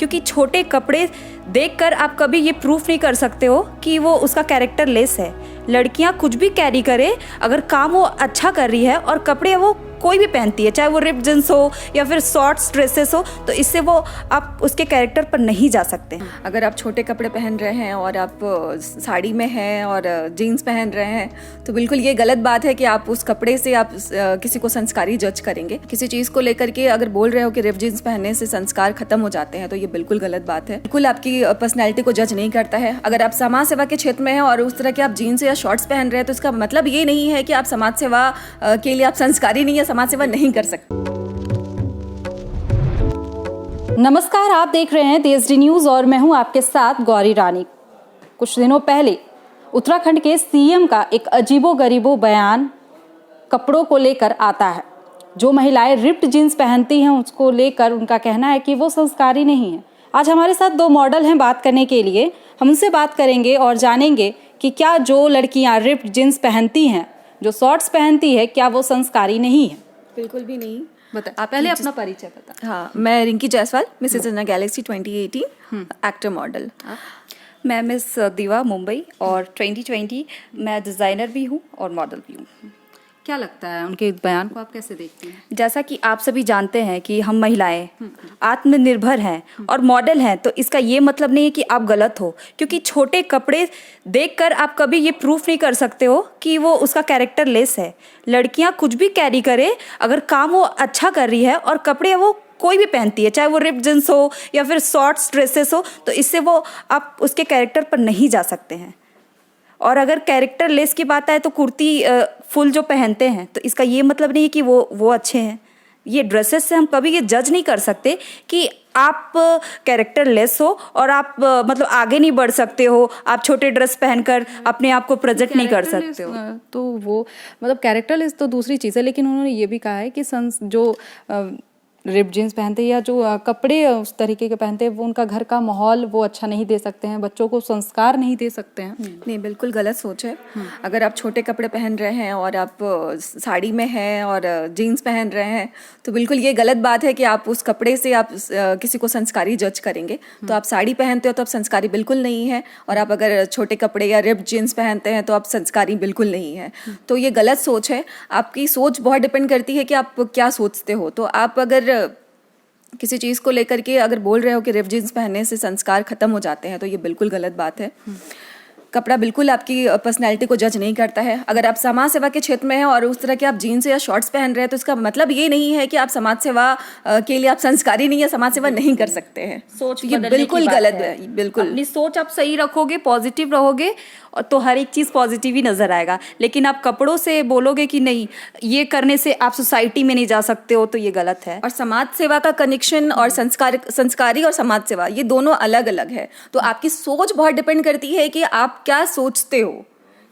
क्योंकि छोटे कपड़े देखकर आप कभी ये प्रूफ नहीं कर सकते हो कि वो उसका कैरेक्टर लेस है। लड़कियां कुछ भी कैरी करे, अगर काम वो अच्छा कर रही है और कपड़े वो कोई भी पहनती है, चाहे वो रिप्ड जींस हो या फिर शॉर्ट्स ड्रेसेस हो, तो इससे वो आप उसके कैरेक्टर पर नहीं जा सकते। अगर आप छोटे कपड़े पहन रहे हैं और आप साड़ी में हैं और जीन्स पहन रहे हैं तो बिल्कुल ये गलत बात है कि आप उस कपड़े से आप किसी को संस्कारी जज करेंगे। किसी चीज़ को लेकर के अगर बोल रहे हो कि रिप्ड जीन्स पहनने से संस्कार खत्म हो जाते हैं तो ये बिल्कुल गलत बात है। बिल्कुल आपकी पर्सनैलिटी को जज नहीं करता है। अगर आप समाज सेवा के क्षेत्र में हैं और उस तरह के आप जीन्स या शॉर्ट्स पहन रहे हैं तो इसका मतलब ये नहीं है कि आप समाज सेवा के लिए आप संस्कारी नहीं या समाज सेवा नहीं कर सकते। नमस्कार, आप देख रहे हैं TSD न्यूज और मैं हूं आपके साथ गौरी रानी। कुछ दिनों पहले उत्तराखंड के CM का एक अजीबोगरीबो बयान कपड़ों को लेकर आता है। जो महिलाएं रिप्ड जीन्स पहनती हैं उसको लेकर उनका कहना है कि वो संस्कारी नहीं है। आज हमारे साथ दो मॉडल हैं बात करने के लिए। हम उनसे बात करेंगे और जानेंगे कि क्या जो लड़कियां रिप्ड जीन्स पहनती हैं, जो शॉर्ट्स पहनती है, क्या वो संस्कारी नहीं है। बिल्कुल भी नहीं। बता, आप पहले अपना परिचय बता। हाँ, मैं रिंकी जायसवाल, मिसेस इन गैलेक्सी 2018 एक्टर मॉडल। मैं मिस दीवा मुंबई और 2020 मैं डिज़ाइनर भी हूँ और मॉडल भी हूँ। क्या लगता है उनके बयान को आप कैसे देखती हैं? जैसा कि आप सभी जानते हैं कि हम महिलाएं आत्मनिर्भर हैं और मॉडल हैं, तो इसका ये मतलब नहीं है कि आप गलत हो, क्योंकि छोटे कपड़े देखकर आप कभी ये प्रूफ नहीं कर सकते हो कि वो उसका कैरेक्टर लेस है। लड़कियां कुछ भी कैरी करे, अगर काम वो अच्छा कर रही है और कपड़े वो कोई भी पहनती है, चाहे वो रिप्ड जींस हो या फिर शॉर्ट्स ड्रेसेस हो, तो इससे वो आप उसके कैरेक्टर पर नहीं जा सकते हैं। और अगर कैरेक्टर लेस की बात आए तो कुर्ती फुल जो पहनते हैं, तो इसका ये मतलब नहीं है कि वो अच्छे हैं। ये ड्रेसेस से हम कभी ये जज नहीं कर सकते कि आप कैरेक्टर लेस हो और आप मतलब आगे नहीं बढ़ सकते हो। आप छोटे ड्रेस पहनकर अपने आप को प्रेजेंट नहीं कर सकते हो। तो वो मतलब कैरेक्टर लेस तो दूसरी चीज़ है, लेकिन उन्होंने ये भी कहा है कि जो रिप्ड जीन्स पहनते हैं या जो कपड़े उस तरीके के पहनते हैं, वो उनका घर का माहौल वो अच्छा नहीं दे सकते हैं, बच्चों को संस्कार नहीं दे सकते हैं। नहीं, बिल्कुल गलत सोच है। अगर आप छोटे कपड़े पहन रहे हैं और आप साड़ी में हैं और जीन्स पहन रहे हैं तो बिल्कुल ये गलत बात है कि आप उस कपड़े से आप किसी को संस्कारी जज करेंगे। तो आप साड़ी पहनते हो तो आप संस्कारी बिल्कुल नहीं है, और आप अगर छोटे कपड़े या रिप्ड जीन्स पहनते हैं तो आप संस्कारी बिल्कुल नहीं है। तो ये गलत सोच है। आपकी सोच बहुत डिपेंड करती है कि आप क्या सोचते हो। तो आप अगर किसी चीज़ को लेकर के अगर बोल रहे हो कि रिप्ड जीन्स पहनने से संस्कार खत्म हो जाते हैं तो ये बिल्कुल गलत बात है। कपड़ा बिल्कुल आपकी पर्सनैलिटी को जज नहीं करता है। अगर आप समाज सेवा के क्षेत्र में हैं और उस तरह के आप जीन्स या शॉर्ट्स पहन रहे हैं तो इसका मतलब ये नहीं है कि आप समाज सेवा के लिए आप संस्कारी नहीं या समाज सेवा नहीं कर सकते हैं। सोच ये बदलने बिल्कुल की बात गलत है। है। बिल्कुल अपनी सोच आप सही रखोगे, पॉजिटिव रहोगे, और तो हर एक चीज़ पॉजिटिव ही नजर आएगा। लेकिन आप कपड़ों से बोलोगे कि नहीं, ये करने से आप सोसाइटी में नहीं जा सकते हो, तो ये गलत है। और समाज सेवा का कनेक्शन और संस्कारी और समाज सेवा ये दोनों अलग अलग है। तो आपकी सोच बहुत डिपेंड करती है कि आप क्या सोचते हो,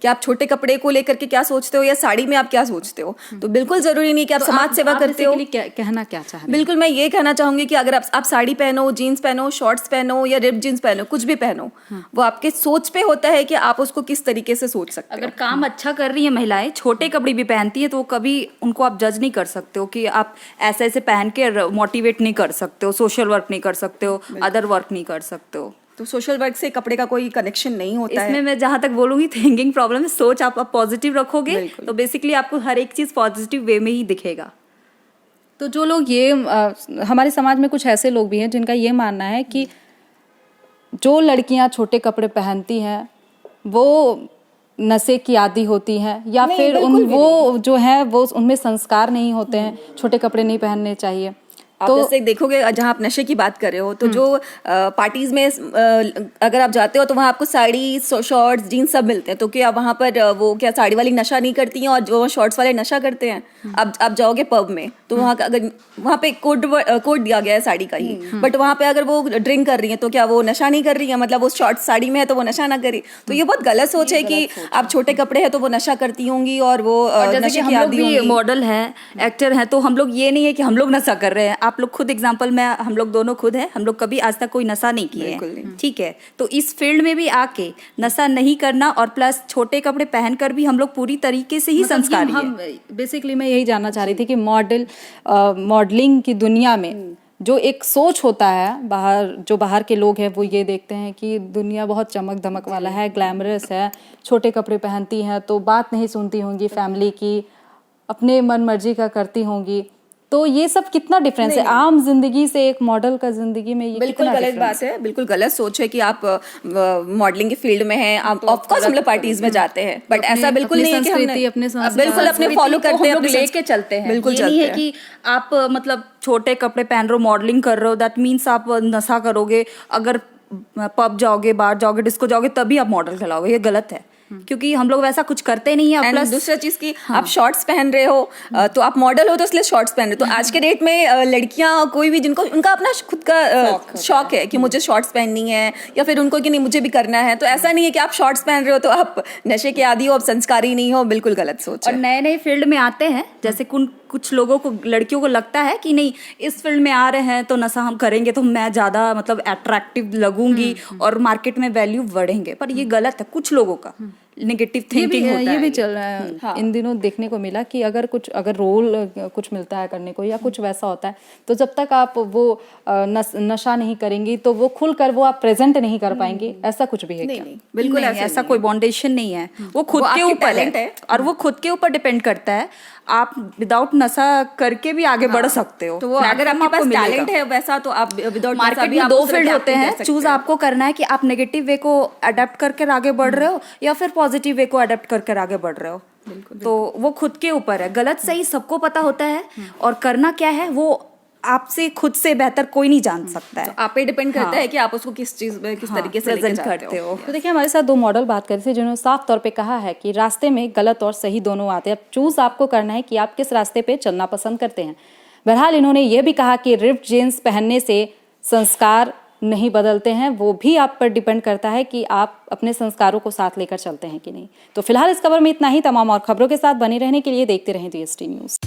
कि आप छोटे कपड़े को लेकर के क्या सोचते हो या साड़ी में आप क्या सोचते हो। तो बिल्कुल जरूरी नहीं कि आप समाज सेवा करते हो। कहना क्या चाह रहे हैं? बिल्कुल मैं ये कहना चाहूंगी कि अगर आप साड़ी पहनो, जीन्स पहनो, शॉर्ट्स पहनो या रिप्ड जीन्स पहनो, कुछ भी पहनो, वो आपके सोच पे होता है कि आप उसको किस तरीके से सोच सकते हो। अगर काम अच्छा कर रही है महिलाएं, छोटे कपड़े भी पहनती है, तो वो कभी उनको आप जज नहीं कर सकते हो कि आप ऐसे ऐसे पहन के मोटिवेट नहीं कर सकते हो, सोशल वर्क नहीं कर सकते हो, अदर वर्क नहीं कर सकते हो। तो सोशल वर्क से कपड़े का कोई कनेक्शन नहीं होता है। इसमें मैं जहाँ तक बोलूंगी थिंकिंग प्रॉब्लम है। सोच आप पॉजिटिव रखोगे तो बेसिकली आपको हर एक चीज़ पॉजिटिव वे में ही दिखेगा। तो जो लोग ये हमारे समाज में कुछ ऐसे लोग भी हैं जिनका ये मानना है कि जो लड़कियां छोटे कपड़े पहनती हैं वो नशे की आदी होती हैं, या फिर वो जो है वो उनमें संस्कार नहीं होते हैं, छोटे कपड़े नहीं पहनने चाहिए। आप तो जैसे देखोगे जहाँ आप नशे की बात कर रहे हो तो जो पार्टीज में अगर आप जाते हो तो वहाँ आपको साड़ी, शॉर्ट्स, जीन्स सब मिलते हैं। तो क्या वहाँ पर वो क्या साड़ी वाली नशा नहीं करती हैं और जो शॉर्ट्स वाले नशा करते हैं? आप जाओगे पब में तो वहाँ का अगर वहाँ पे कोड दिया गया है साड़ी का ही, बट वहाँ पे अगर वो ड्रिंक कर रही है तो क्या वो नशा नहीं कर रही है? मतलब वो शॉर्ट्स साड़ी में है तो वो नशा ना करे। तो ये बहुत गलत सोच है कि आप छोटे कपड़े हैं तो वो नशा करती होंगी और वो नशे की आदी होंगी। मॉडल हैं, एक्टर हैं, तो हम लोग ये नहीं है कि हम लोग नशा कर रहे हैं। आप लोग खुद एग्जांपल में, हम लोग दोनों खुद हैं, हम लोग कभी आज तक कोई नशा नहीं किए हैं, ठीक है। तो इस फील्ड में भी आके नशा नहीं करना और प्लस छोटे कपड़े पहनकर भी हम लोग पूरी तरीके से ही संस्कारी हैं। बेसिकली मैं यही जानना चाह रही थी कि मॉडलिंग की दुनिया में जो एक सोच होता है बाहर, जो बाहर के लोग हैं वो ये देखते हैं कि दुनिया बहुत चमक धमक वाला है, ग्लैमरस है, छोटे कपड़े पहनती हैं तो बात नहीं सुनती होंगी फैमिली की, अपने मन मर्जी का करती होंगी। तो ये सब कितना डिफरेंस है आम जिंदगी से एक मॉडल का जिंदगी में? ये बिल्कुल कितना गलत difference बात है, बिल्कुल गलत सोच है कि आप मॉडलिंग के फील्ड में हैं, आप ऑफ कोर्स हम लोग पार्टीज में जाते हैं, बट ऐसा बिल्कुल नहीं है कि हमने बिल्कुल अपने फॉलो करते हैं, हम लोग लेके चलते हैं। बिल्कुल ये नहीं है कि आप मतलब छोटे कपड़े पहन रहे हो, मॉडलिंग कर रहे हो, दैट मीन्स आप नशा करोगे, अगर पब जाओगे, बार जाओगे, डिस्को जाओगे तभी आप मॉडल कहलाओगे, ये गलत है। क्योंकि हम लोग वैसा कुछ करते नहीं है। प्लस दूसरा चीज की आप शॉर्ट्स पहन रहे हो तो आप मॉडल हो तो इसलिए शॉर्ट्स पहन रहे हो। तो आज के डेट में लड़कियां कोई भी जिनको उनका अपना खुद का शौक है कि मुझे शॉर्ट्स पहननी है, या फिर उनको कि नहीं मुझे भी करना है, तो ऐसा नहीं है कि आप शॉर्ट्स पहन रहे हो तो आप नशे के आदी हो, आप संस्कारी नहीं हो, बिल्कुल गलत सोच और है। नए नए फील्ड में आते हैं, जैसे कुछ लोगों को, लड़कियों को लगता है कि नहीं इस फील्ड में आ रहे हैं तो नशा हम करेंगे तो मैं ज़्यादा मतलब अट्रैक्टिव लगूंगी और मार्केट में वैल्यू बढ़ेंगे, पर ये गलत है। कुछ लोगों का नेगेटिव थिंकिंग होता है। ये भी चल रहा है इन दिनों, देखने को मिला कि अगर रोल कुछ मिलता है करने को या कुछ वैसा होता है तो जब तक आप वो नशा नहीं करेंगी तो वो खुलकर वो आप प्रेजेंट नहीं कर पाएंगे, ऐसा कुछ भी है क्या? बिल्कुल ऐसा कोई बाउंडेशन नहीं है, वो खुद के ऊपर है और वो खुद के ऊपर डिपेंड करता है। आप विदाउट नशा करके भी आगे बढ़ सकते हो। तो वो अगर आपके पास टैलेंट है वैसा तो आप विदाउट मार्केट में दो फील्ड होते हैं, चूज आपको करना है कि आप नेगेटिव वे को अडेप्ट करके आगे बढ़ रहे हो या फिर पॉजिटिव वे को अडेप्ट करके आगे बढ़ रहे हो। तो वो खुद के ऊपर है। गलत सही सबको पता होता है और करना क्या है वो आपसे खुद से बेहतर कोई नहीं जान सकता है। तो आप पे डिपेंड करता है कि आप उसको किस चीज में किस तरीके से लेके जाते हो। तो देखिए हमारे साथ दो मॉडल बात कर रहे थे जिन्होंने साफ तौर पे कहा है कि रास्ते में गलत और सही दोनों आते हैं, अब चूज आपको करना है कि आप किस रास्ते पे चलना पसंद करते हैं। बहरहाल इन्होंने ये भी कहा कि रिप्ड जीन्स पहनने से संस्कार नहीं बदलते हैं, वो भी आप पर डिपेंड करता है कि आप अपने संस्कारों को साथ लेकर चलते हैं कि नहीं। तो फिलहाल इस खबर में इतना ही। तमाम और खबरों के साथ बने रहने के लिए देखते रहें DST न्यूज।